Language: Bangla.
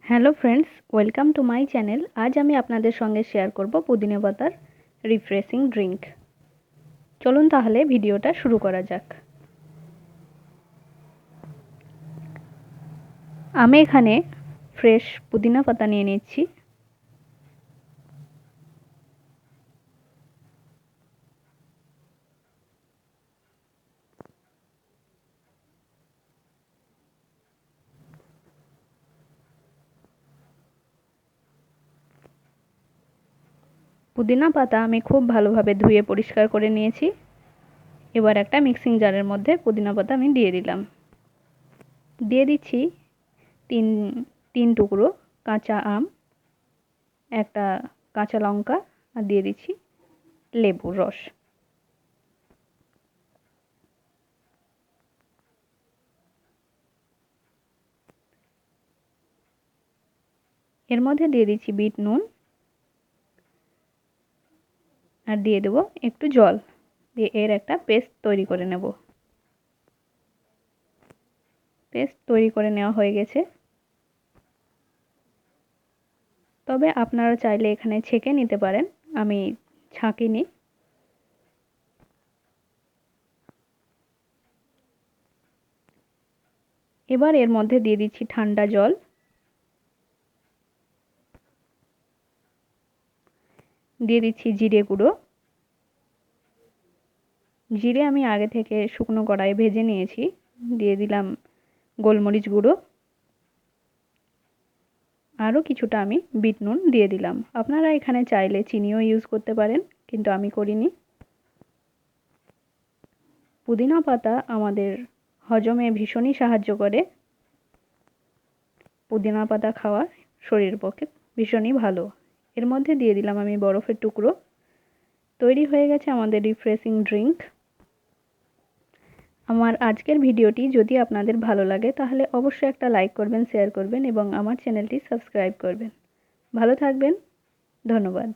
Hello friends, welcome to my channel. আজ আমি আপনাদের সঙ্গে শেয়ার করব পুদিনা পাতার রিফ্রেশিং ড্রিঙ্ক। চলুন তাহলে ভিডিওটা শুরু করা যাক। আমি এখানে ফ্রেশ পুদিনা পাতা নিয়ে নিচ্ছি। পুদিনা পাতা আমি খুব ভালোভাবে ধুয়ে পরিষ্কার করে নিয়েছি। এবার একটা মিক্সিং জারের মধ্যে পুদিনা পাতা আমি দিয়ে দিলাম। দিয়ে দিচ্ছি তিন টুকরো কাঁচা আম, একটা কাঁচা লঙ্কা, আর দিয়ে দিচ্ছি লেবুর রস। এর মধ্যে দিয়ে দিচ্ছি বিট নুন, আর দিয়ে দেবো একটু জল, দিয়ে এর একটা পেস্ট তৈরি করে নেব। পেস্ট তৈরি করে নেওয়া হয়ে গেছে। তবে আপনারা চাইলে এখানে ছেঁকে নিতে পারেন, আমি ছাঁকিনি। এবার এর মধ্যে দিয়ে দিচ্ছি ঠান্ডা জল, দিয়ে দিচ্ছি জিরে গুঁড়ো। জিরে আমি আগে থেকে শুকনো কড়াইয়ে ভেজে নিয়েছি। দিয়ে দিলাম গোলমরিচ গুঁড়ো, আরও কিছুটা আমি বিট নুন দিয়ে দিলাম। আপনারা এখানে চাইলে চিনিও ইউজ করতে পারেন, কিন্তু আমি করিনি। পুদিনা পাতা আমাদের হজমে ভীষণই সাহায্য করে। পুদিনা পাতা খাওয়া শরীরের পক্ষে ভীষণই ভালো। এর মধ্যে দিয়ে দিলাম আমি বরফের টুকরো। তৈরি হয়ে গেছে আমাদের রিফ্রেশিং ড্রিঙ্ক। আমার আজকের ভিডিওটি যদি আপনাদের ভালো লাগে তাহলে অবশ্যই একটা লাইক করবেন, শেয়ার করবেন এবং আমার চ্যানেলটি সাবস্ক্রাইব করবেন। ভালো থাকবেন। ধন্যবাদ।